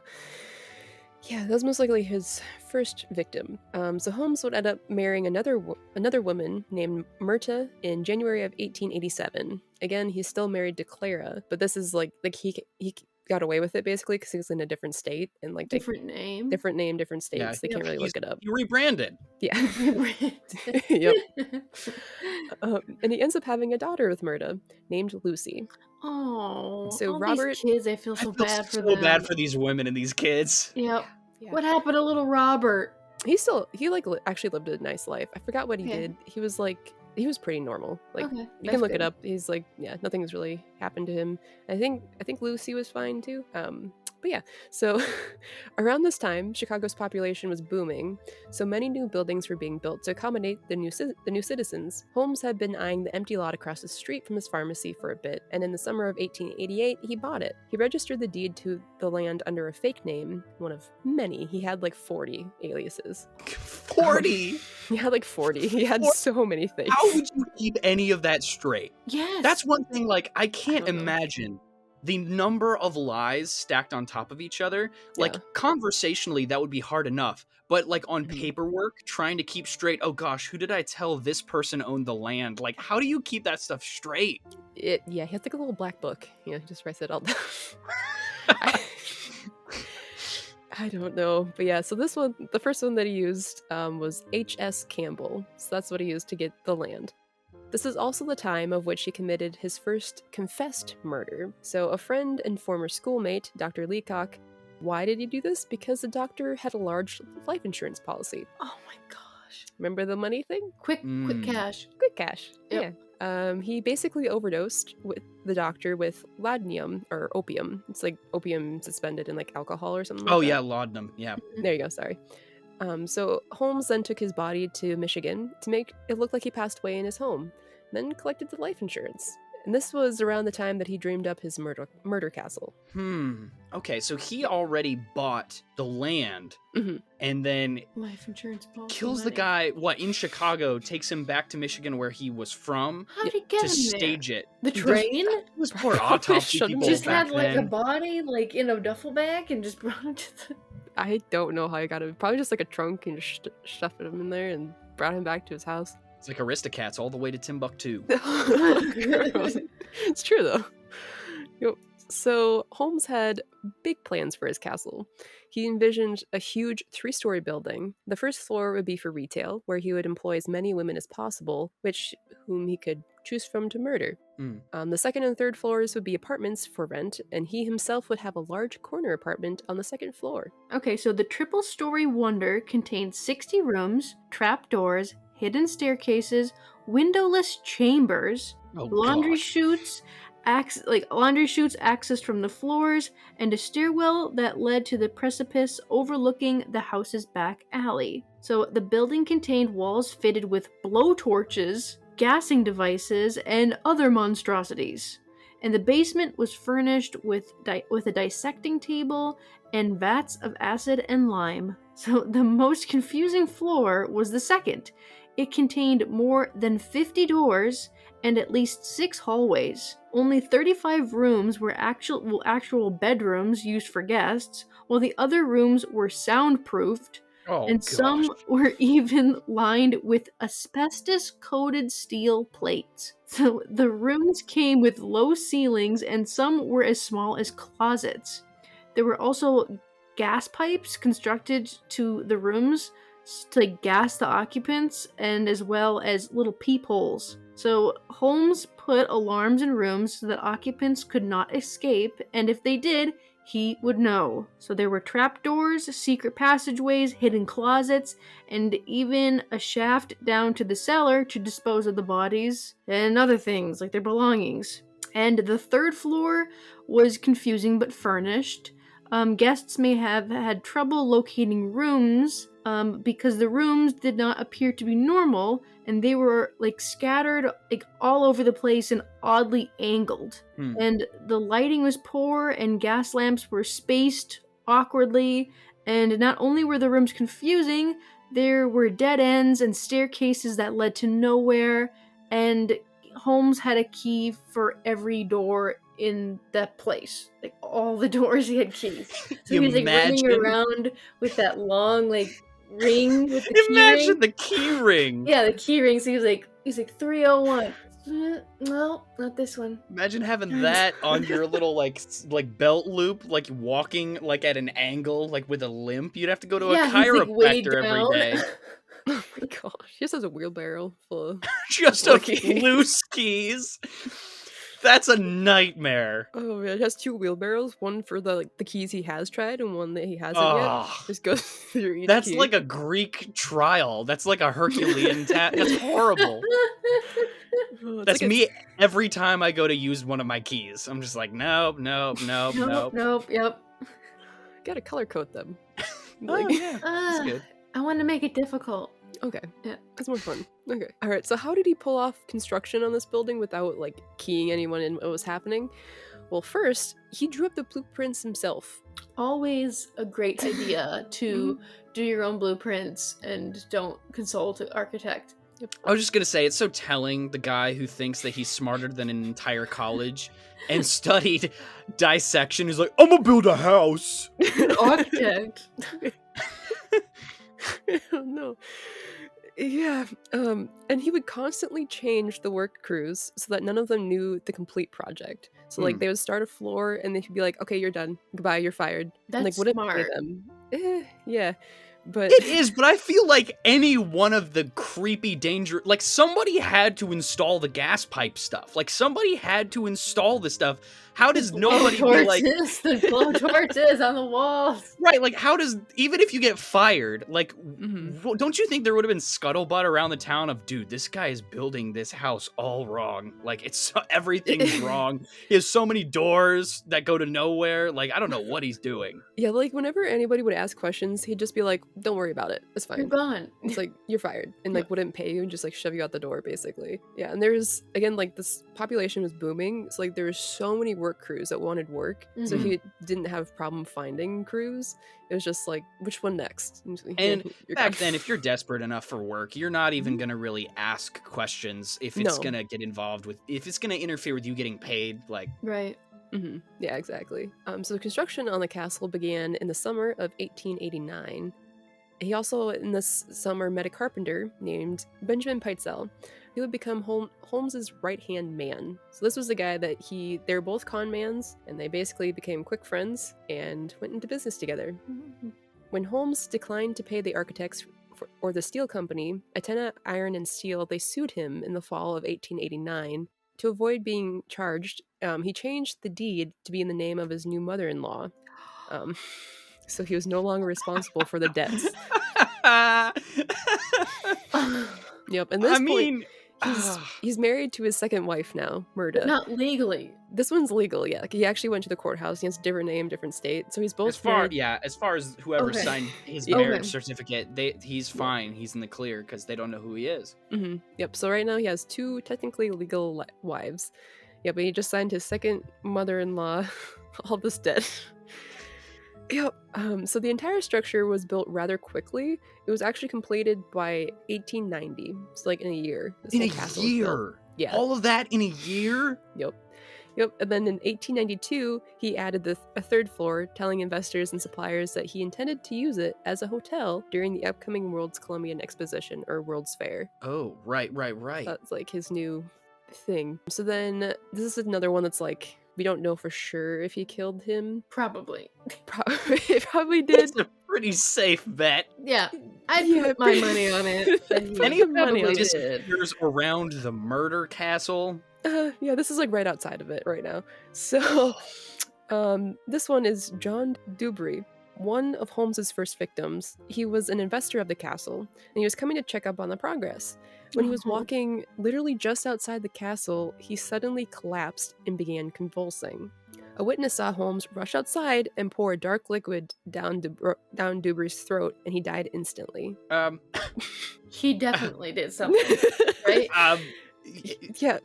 yeah, that was most likely his first victim. So Holmes would end up marrying another woman named Myrta in January of 1887. Again, he's still married to Clara, but this is like he got away with it basically because he was in a different state and like Different name. different name, different states. Yeah, They can't really he's- look it up. He rebranded. Yeah. Yep. And he ends up having a daughter with Murda named Lucy. Oh, So all Robert- these kids, I feel I so feel bad for so them. bad for these women and these kids. Yep. Yeah. What happened to little Robert? He actually lived a nice life. I forgot what he did. He was pretty normal. Like Okay, you that's can look good. it up. He's like, yeah, nothing's really happened to him. I think Lucy was fine too. But yeah, so around this time, Chicago's population was booming, so many new buildings were being built to accommodate the new citizens. Holmes had been eyeing the empty lot across the street from his pharmacy for a bit, and in the summer of 1888, he bought it. He registered the deed to the land under a fake name, one of many. He had like 40 aliases. 40? He had like 40. He had so many things. How would you keep any of that straight? Yes. That's one thing, like, I can't don't know. imagine the number of lies stacked on top of each other. Like, Yeah. conversationally, that would be hard enough. But, like, on Mhm. paperwork, trying to keep straight, oh gosh, who did I tell this person owned the land? Like, how do you keep that stuff straight? He has like a little black book. He just writes it all down. I don't know, but yeah. So this one, the first one that he used was H.S. Campbell. So that's what he used to get the land. This is also the time of which he committed his first confessed murder. So a friend and former schoolmate, Dr. Leacock. Why did he do this? Because the doctor had a large life insurance policy. Oh my gosh. Remember the money thing? Quick Mm. cash. Quick cash. Yep. Yeah. He basically overdosed with the doctor with laudanum or opium. It's like opium suspended in like alcohol or something. Oh, like yeah, that. laudanum. Yeah. There you go. Sorry. So Holmes then took his body to Michigan to make it look like he passed away in his home, then collected the life insurance. And this was around the time that he dreamed up his murder castle. Okay, so he already bought the land Mhm. and then Life insurance policy. kills the guy, in Chicago, takes him back to Michigan where he was from How did he get to him there? stage it. The train? It was poor Probably autopsy shouldn't people Just back had like a then. body like in a duffel bag and just brought him to the. I don't know how he got him. Probably just like a trunk and just stuffed him in there and brought him back to his house. It's like Aristocats all the way to Timbuktu. Gross. It's true though. Yep. So Holmes had big plans for his castle. He envisioned a huge 3-story building. The first floor would be for retail, where he would employ as many women as possible, whom he could choose from to murder. The second and third floors would be apartments for rent, and he himself would have a large corner apartment on the second floor. Okay, so the triple-story wonder contained 60 rooms, trapdoors, hidden staircases, windowless chambers, Oh, laundry gosh. chutes, accessed from the floors, and a stairwell that led to the precipice overlooking the house's back alley. So the building contained walls fitted with blowtorches, gassing devices, and other monstrosities. And the basement was furnished with a dissecting table and vats of acid and lime. So the most confusing floor was the second. It contained more than 50 doors and at least 6 hallways. Only 35 rooms were actual bedrooms used for guests, while the other rooms were soundproofed, Oh, and gosh. some were even lined with asbestos-coated steel plates. So the rooms came with low ceilings, and some were as small as closets. There were also gas pipes constructed to the rooms to gas the occupants, and as well as little peepholes. So Holmes put alarms in rooms so that occupants could not escape, and if they did, he would know. So there were trapdoors, secret passageways, hidden closets, and even a shaft down to the cellar to dispose of the bodies and other things like their belongings. And the third floor was confusing but furnished. Guests may have had trouble locating rooms because the rooms did not appear to be normal, and they were scattered all over the place and oddly angled. And the lighting was poor, and gas lamps were spaced awkwardly. And not only were the rooms confusing, there were dead ends and staircases that led to nowhere. And Holmes had a key for every door in that place. All the doors he had keys. So he was running around with that long ring with the key Imagine ring. the key ring. Yeah, the key ring. So he was like 301, No, not this one. Imagine having that on your little like belt loop, like walking like at an angle, like with a limp. You'd have to go to a He's, like, way chiropractor every down. day. Oh my gosh. He just has a wheelbarrow full of Just full a of keys. loose keys. That's a nightmare. Oh man, it has 2 wheelbarrows, one for the keys he has tried and one that he hasn't Oh, yet. Just goes through each that's key. like a Greek trial. That's like a Herculean task. That's horrible. Oh, it's That's like me every time I go to use one of my keys. I'm just like, nope. Nope, yep. Gotta color code them. Oh, yeah, that's good. I want to make it difficult. Okay. Yeah. That's more fun. Okay. Alright, so how did he pull off construction on this building without, like, keying anyone in what was happening? Well, first, he drew up the blueprints himself. Always a great idea to do your own blueprints and don't consult an architect. Yep. I was just gonna say, it's so telling, the guy who thinks that he's smarter than an entire college and studied dissection is like, I'm gonna build a house. An architect. Oh no. Yeah, and he would constantly change the work crews so that none of them knew the complete project. So, like, they would start a floor and they'd be like, okay, you're done. Goodbye, you're fired. And, like, That's wouldn't pay smart. them. Yeah. But It is, but I feel like any one of the creepy danger, like somebody had to install the gas pipe stuff. Like somebody had to install this stuff. How does nobody be like, the glow torches on the walls? right? Like how does, even if you get fired, like, don't you think there would have been scuttlebutt around the town of, dude, this guy is building this house all wrong. Like everything's wrong. He has so many doors that go to nowhere. Like, I don't know what he's doing. yeah, like, whenever anybody would ask questions, he'd just be like, don't worry about it. It's You're fine. gone. It's like, you're fired. And, like, wouldn't pay you and just, like, shove you out the door, basically. Yeah, and there's, again, like, this population was booming. So, like, there were so many work crews that wanted work. So Mhm. he didn't have a problem finding crews. It was just like, which one next? And You're back gone. then, if you're desperate enough for work, you're not even going to really ask questions if it's No. going to get involved with, if it's going to interfere with you getting paid. Like, Right. Yeah, exactly. So the construction on the castle began in the summer of 1889. He also, in this summer, met a carpenter named Benjamin Peitzel. He would become Holmes's right-hand man. So this was the guy that they were both con mans, and they basically became quick friends and went into business together. When Holmes declined to pay the architects or the steel company, Atena Iron and Steel, they sued him in the fall of 1889. To avoid being charged, he changed the deed to be in the name of his new mother-in-law. So he was no longer responsible for the debts. Yep, and this point, he's married to his second wife now, Murda. Not legally. This one's legal, yeah. Like, he actually went to the courthouse. He has a different name, different state. So he's both as far married. as far as whoever Okay. signed his Yeah. marriage Okay. certificate, he's fine. He's in the clear because they don't know who he is. Yep, so right now he has 2 technically legal wives. Yeah, but he just signed his second mother-in-law, all this debt. Yep. So the entire structure was built rather quickly. It was actually completed by 1890. So, like, in a year. This In whole a castle was built. year, Yeah. all of that in a year. Yep. And then in 1892, he added a third floor, telling investors and suppliers that he intended to use it as a hotel during the upcoming World's Columbian Exposition, or World's Fair. Oh, right. That's like his new thing. So then this is another one that's like, we don't know for sure if he killed him. Probably. He probably did. It's a pretty safe bet. Yeah. I'd Yeah, put my money on it. Any of money on the it. disappears around the murder castle. Yeah, this is like right outside of it right now. So, this one is John Dubry, one of Holmes's first victims. He was an investor of the castle, and he was coming to check up on the progress. When he was walking literally just outside the castle, he suddenly collapsed and began convulsing. A witness saw Holmes rush outside and pour a dark liquid down Dubry's throat, and he died instantly. He definitely did something, right? Yeah.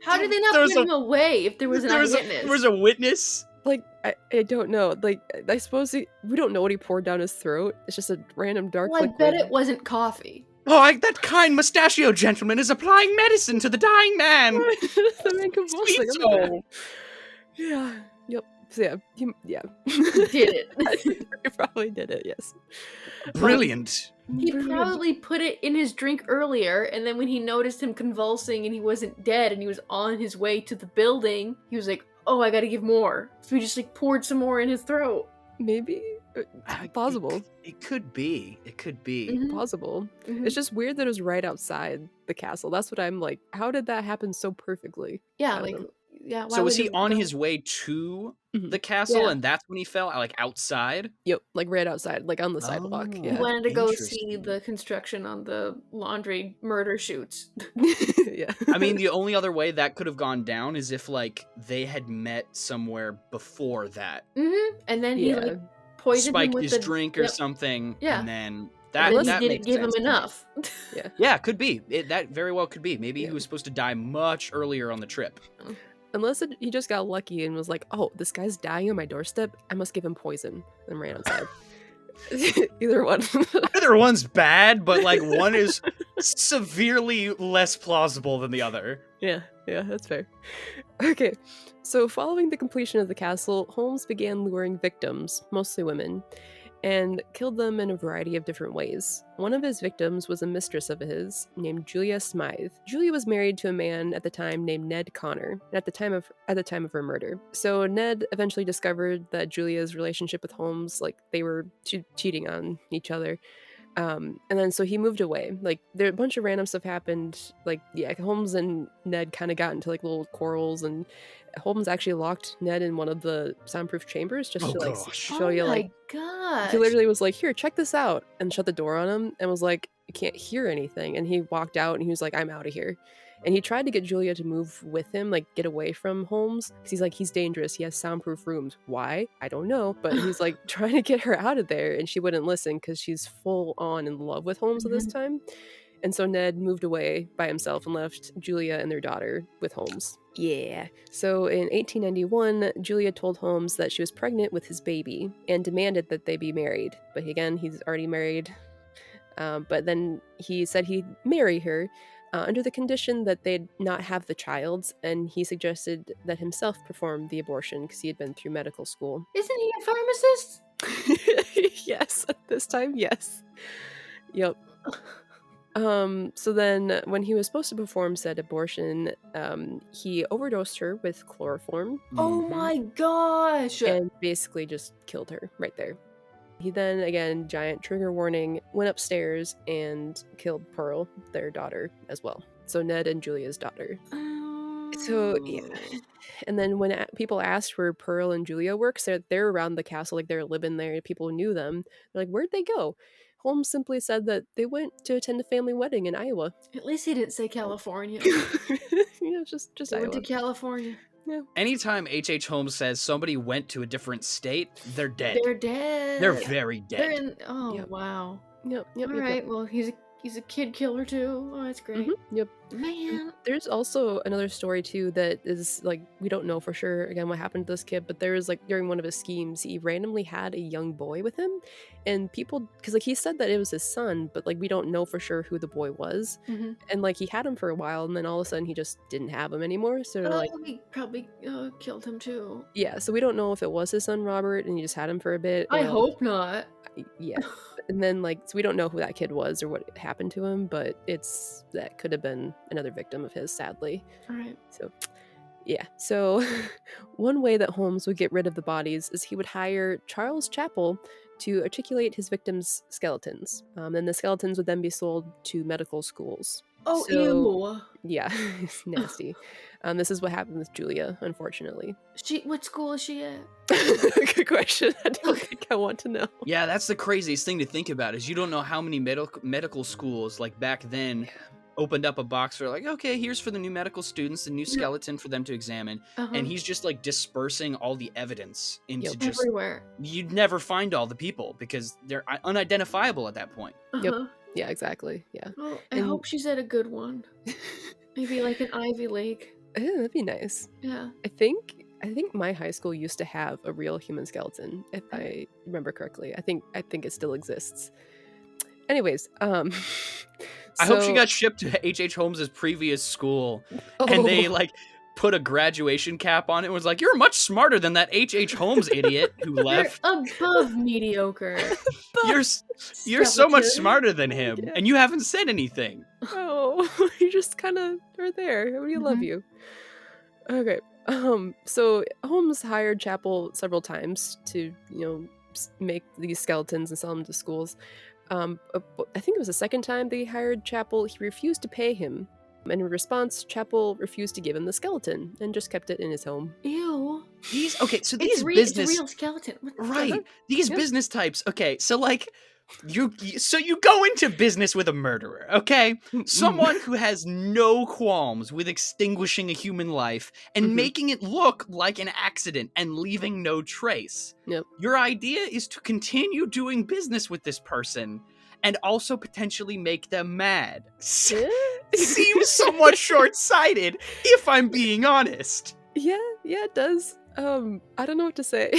How did they not put him away if there was an eyewitness? There was a witness. Like, I don't know. Like, I suppose we don't know what he poured down his throat. It's just a random dark Well, I liquid. bet it wasn't coffee. Oh, that kind mustachio gentleman is applying medicine to the dying man. The man convulsing. Sweet I'm like, soul. yeah. Yep. So yeah. He did it. He probably did it. Yes. Brilliant. He probably put it in his drink earlier, and then when he noticed him convulsing and he wasn't dead and he was on his way to the building, he was like, oh, I gotta give more. So he just like poured some more in his throat. Maybe. Possible. It could be. It could be. Mhm. Possible. Mhm. It's just weird that it was right outside the castle. That's what I'm like, how did that happen so perfectly? Yeah, I don't like, know. yeah. Why So was would he it on go- his way to Mhm. the castle, Yeah. and that's when he fell, like outside? Yep, like right outside, like on the sidewalk. Oh. He Yeah. wanted to go see Interesting. the construction on the laundry murder shoots. Yeah. I mean, the only other way that could have gone down is if like they had met somewhere before that, And then he Yeah. like poisoned him spiked with his the drink or Yep. something, Yeah. and then And that then that he didn't makes give him sense to me. enough. Yeah, could be. That very well could be. Maybe Yeah. he was supposed to die much earlier on the trip. Unless he just got lucky and was like, oh, this guy's dying on my doorstep, I must give him poison, and ran outside. Either one. Either one's bad, but like one is severely less plausible than the other. Yeah, that's fair. Okay, so following the completion of the castle, Holmes began luring victims, mostly women, and killed them in a variety of different ways. One of his victims was a mistress of his named Julia Smythe. Julia was married to a man at the time named Ned Connor at the time of her murder. So Ned eventually discovered that Julia's relationship with Holmes, like they were cheating on each other. And then so he moved away. Like there a bunch of random stuff happened. Like yeah, Holmes and Ned kind of got into like little quarrels, and Holmes actually locked Ned in one of the soundproof chambers just Oh, to like gosh. show you like God. he literally was like, here, check this out, and shut the door on him and was like, you can't hear anything. And he walked out and he was like, I'm out of here. And he tried to get Julia to move with him, like get away from Holmes, because he's like, he's dangerous. He has soundproof rooms. Why? I don't know. But he's like trying to get her out of there, and she wouldn't listen because she's full on in love with Holmes at this time. And so Ned moved away by himself and left Julia and their daughter with Holmes. Yeah. So in 1891, Julia told Holmes that she was pregnant with his baby and demanded that they be married. But again, he's already married. But then he said he'd marry her under the condition that they'd not have the child, and he suggested that himself perform the abortion because he had been through medical school. Isn't he a pharmacist? Yes, at this time, yes. Yep. So then when he was supposed to perform said abortion, he overdosed her with chloroform Oh Mhm. my gosh. and basically just killed her right there. He then, again, giant trigger warning, went upstairs and killed Pearl, their daughter, as well. So Ned and Julia's daughter. So, yeah. And then when people asked where Pearl and Julia work, so they're around the castle, like they're living there, people knew them. They're like, where'd they go? Holmes simply said that they went to attend a family wedding in Iowa. At least he didn't say California. Yeah, just They went Iowa. to California. Anytime H.H. Holmes says somebody went to a different state, they're dead. They're dead. They're very They're dead. in. Oh Yep. wow. Yep. All right. Well, he's a kid killer too. Oh, that's great. Yep. Man. There's also another story too that is like, we don't know for sure again what happened to this kid, but there was like during one of his schemes he randomly had a young boy with him, and people, because like he said that it was his son, but like we don't know for sure who the boy was, Mhm. and like he had him for a while and then all of a sudden he just didn't have him anymore. So like He probably killed him too. yeah, so we don't know if it was his son Robert and he just had him for a bit. I or, hope not. yeah. And then like so we don't know who that kid was or what happened to him, but that could have been another victim of his, sadly. All right. So yeah, so one way that Holmes would get rid of the bodies is he would hire Charles Chappell to articulate his victims' skeletons. And the skeletons would then be sold to medical schools. Oh, So- ew. Yeah, it's nasty. This is what happened with Julia, unfortunately. What school is she at? Good question. I don't think I want to know. Yeah, that's the craziest thing to think about is you don't know how many medical schools like back then opened up a box for like, okay, here's for the new medical students, the new skeleton for them to examine. And he's just like dispersing all the evidence into just everywhere. you'd never find all the people because they're unidentifiable at that point. Yep. Yeah, exactly. Yeah. Well, I And- hope she's at a good one. Maybe like an Ivy League. That'd be nice. Yeah. I think my high school used to have a real human skeleton, if I remember correctly. I think it still exists. Anyways, I hope she so- got shipped to H.H. Holmes's previous school Oh. and they like put a graduation cap on it and was like, "You're much smarter than that H.H. Holmes idiot who left. You're above mediocre. You're so much Skeleton. smarter than him, Yeah. and you haven't said anything." Oh, you just kind of are there. We love Mhm. you. Okay. So Holmes hired Chapel several times to, make these skeletons and sell them to schools. I think it was the second time they hired Chapel. He refused to pay him. And in response, Chapel refused to give him the skeleton and just kept it in his home. Ew. These It's business it's a real skeleton. What the right. fuck? These Yeah. business types. Okay, so like you go into business with a murderer, okay? Someone who has no qualms with extinguishing a human life and Mhm. making it look like an accident and leaving no trace. Yep. Your idea is to continue doing business with this person and also potentially make them mad. Seems somewhat short-sighted, if I'm being honest. Yeah, it does. I don't know what to say.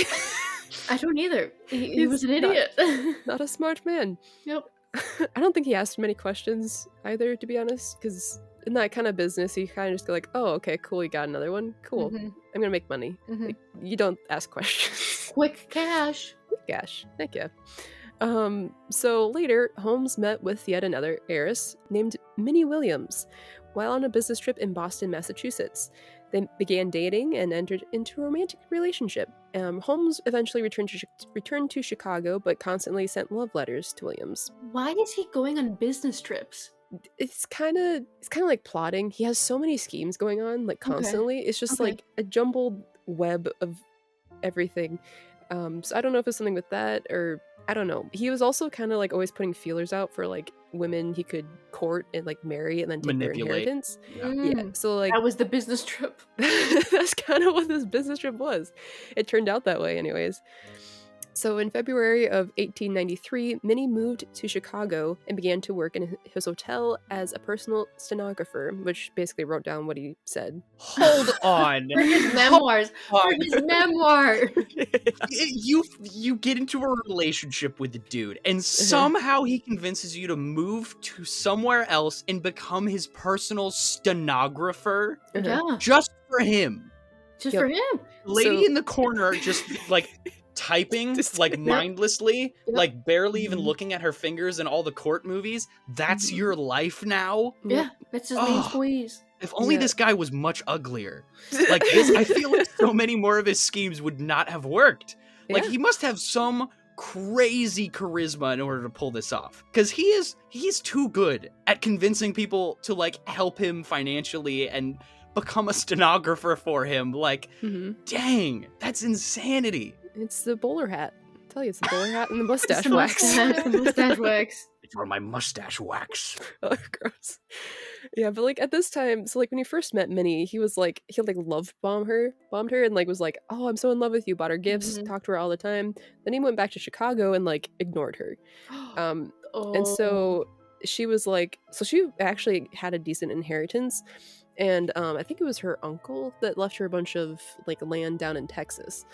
I don't either. He He's was an not- idiot. Not a smart man. Yep. I don't think he asked many questions either, to be honest, because in that kind of business, you kind of just go like, "Oh, okay, cool, you got another one, cool. Mhm, I'm gonna make money." mhm. Like, you don't ask questions. Quick cash. Gosh, heck yeah. So later, Holmes met with yet another heiress named Minnie Williams while on a business trip in Boston, Massachusetts. They began dating and entered into a romantic relationship. Holmes eventually returned to Chicago, but constantly sent love letters to Williams. Why is he going on business trips? It's kind of like plotting. He has so many schemes going on, like Okay. constantly. It's just Okay. like a jumbled web of everything. So I don't know if it's something with that or I don't know. He was also kind of like always putting feelers out for like women he could court and like marry and then take their Manipulate. inheritance. Yeah. Mm, So like that was the business trip. that's kind of what this business trip was. It turned out that way, anyways. So in February of 1893, Minnie moved to Chicago and began to work in his hotel as a personal stenographer, which basically wrote down what he said. Hold on. For his memoirs. For on. his memoir. You get into a relationship with the dude, and somehow he convinces you to move to somewhere else and become his personal stenographer Yeah. just for him. Just Yep. for him. Lady So- in the corner just like typing Just- like Yep. mindlessly, Yep. like barely even Mhm. looking at her fingers in all the court movies. That's Mhm. your life now? Yeah. That's his main Oh. squeeze. If only Yeah. this guy was much uglier. Like this, I feel like so many more of his schemes would not have worked. Like Yeah. he must have some crazy charisma in order to pull this off. Because he's too good at convincing people to like help him financially and become a stenographer for him. Like, Mhm. dang, that's insanity. It's the bowler hat. I tell you, it's the bowler hat and the mustache It's the wax. mustache, the mustache wax. It's for my mustache wax. Oh, gross. Yeah, but like at this time, so like when he first met Minnie, he love bombed her and like was like, "Oh, I'm so in love with you," bought her gifts, Mhm. talked to her all the time. Then he went back to Chicago and like ignored her. And Oh. so she was like, so she actually had a decent inheritance, and I think it was her uncle that left her a bunch of like land down in Texas.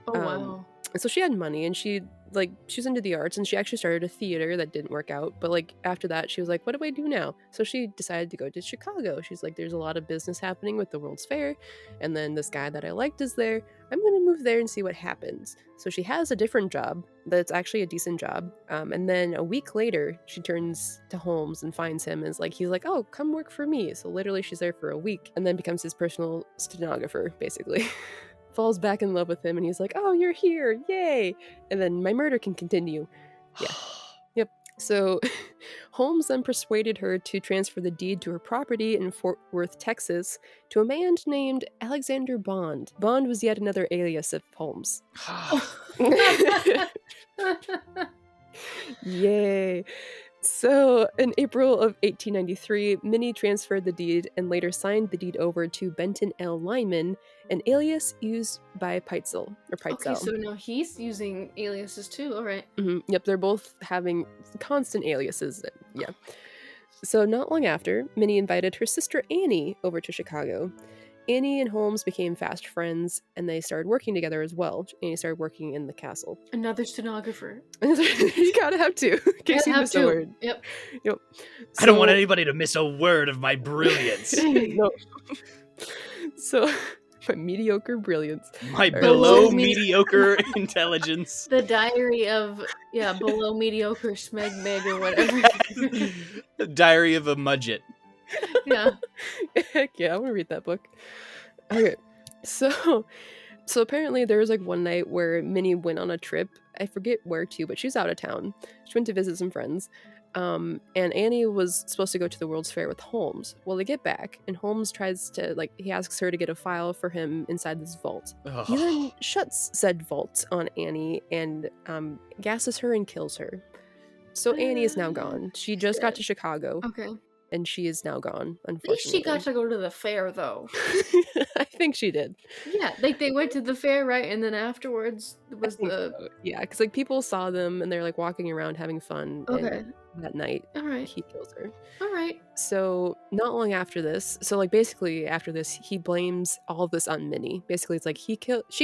Oh, wow. And so she had money and she was into the arts and she actually started a theater that didn't work out. But like after that, she was like, what do I do now? So she decided to go to Chicago. She's like, there's a lot of business happening with the World's Fair. And then this guy that I liked is there. I'm going to move there and see what happens. So she has a different job that's actually a decent job. And then a week later, she turns to Holmes and finds him and he's like, oh, come work for me. So literally she's there for a week and then becomes his personal stenographer, basically. Falls back in love with him and he's like, oh, you're here, yay, and then my murder can continue. Yeah. Yep. So Holmes then persuaded her to transfer the deed to her property in Fort Worth, Texas, to a man named Alexander Bond. Bond was yet another alias of Holmes. Yay. So, in April of 1893, Minnie transferred the deed and later signed the deed over to Benton L. Lyman, an alias used by Peitzel. Okay, so now he's using aliases too. All right. Yep, they're both having constant aliases. Yeah. So, not long after, Minnie invited her sister Annie over to Chicago. Annie and Holmes became fast friends, and they started working together as well. Annie started working in the castle. Another stenographer. You gotta have to, in case you miss a word. Yep. I don't want anybody to miss a word of my brilliance. No. So, my mediocre brilliance. My Or- below Below me- mediocre intelligence. The diary of below mediocre smeg meg or whatever. Diary of a Mudget. Yeah. Heck yeah, I want to read that book. Okay, so apparently there was like one night where Minnie went on a trip. I forget where to, but she's out of town. She went to visit some friends. And Annie was supposed to go to the World's Fair with Holmes. Well, they get back, and Holmes tries to, like, he asks her to get a file for him inside this vault. He then shuts said vault on Annie and gasses her and kills her. So Annie is now gone. She just got to Chicago, Okay. and she is now gone, At least unfortunately. she got to go to the fair, though. I think she did. Yeah, like they went to the fair, right? And then afterwards was I think the... so. Yeah, because like people saw them and they're like walking around having fun. Okay. And that night, All right. he kills her. All right. So not long after this, so like basically after this, he blames all of this on Minnie. Basically, it's like she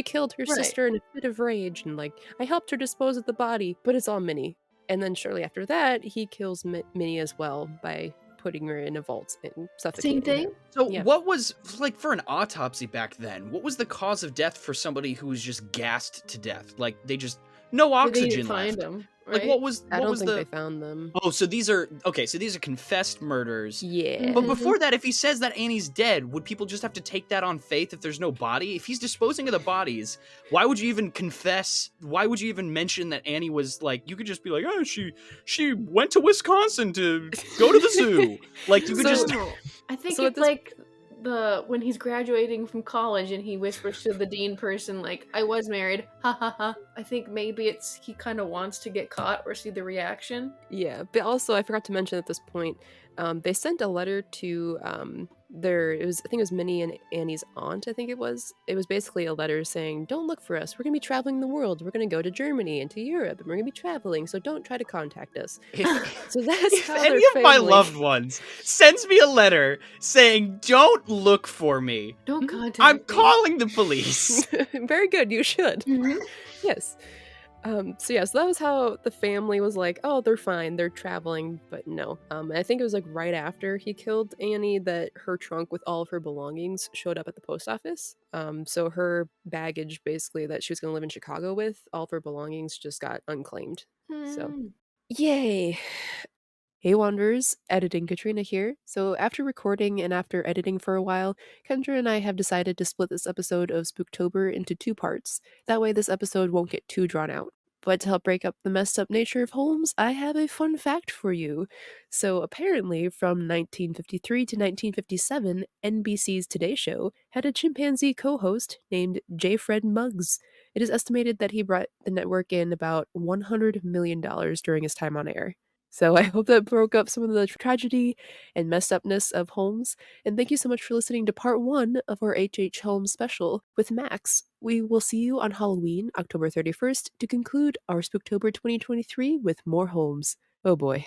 killed her Right. sister in a fit of rage, and like I helped her dispose of the body, but it's all Minnie. And then shortly after that, he kills Minnie as well by putting her in a vault and suffocating Same thing? her. So Yeah. what was, like, for an autopsy back then, what was the cause of death for somebody who was just gassed to death? Like, they just, no They oxygen didn't find left. him, Like, right? what was I don't was think the... they found them. Oh, so these are confessed murders. Yeah. But Mhm. before that, if he says that Annie's dead, would people just have to take that on faith if there's no body? If he's disposing of the bodies, why would you even confess? Why would you even mention that Annie was, like, you could just be like, oh, she went to Wisconsin to go to the zoo. Like, you could So- just... No, I think So at it's this- like when he's graduating from college and he whispers to the dean person like, I was married, ha ha ha. I think maybe it's he kind of wants to get caught or see the reaction. Yeah, but also I forgot to mention at this point, they sent a letter to I think it was Minnie and Annie's aunt. I think it was. It was basically a letter saying, "Don't look for us. We're gonna be traveling the world. We're gonna go to Germany and to Europe, and we're gonna be traveling. So don't try to contact us." So that's If how any their of my family- loved ones sends me a letter saying, don't look for me, Don't contact I'm me. calling the police. Very good. You should. Mhm. Yes. So that was how the family was like, oh, they're fine, they're traveling, but no. I think it was like right after he killed Annie that her trunk with all of her belongings showed up at the post office. So her baggage, basically, that she was going to live in Chicago with, all of her belongings just got unclaimed. So, Hmm. yay! Hey Wanderers, editing Katrina here. So after recording and after editing for a while, Kendra and I have decided to split this episode of Spooktober into 2 parts. That way this episode won't get too drawn out. But to help break up the messed up nature of Holmes, I have a fun fact for you. So apparently from 1953 to 1957, NBC's Today Show had a chimpanzee co-host named J. Fred Muggs. It is estimated that he brought the network in about $100 million during his time on air. So I hope that broke up some of the tragedy and messed upness of Holmes. And thank you so much for listening to part 1 of our H.H. Holmes special with Max. We will see you on Halloween, October 31st, to conclude our Spooktober 2023 with more Holmes. Oh boy.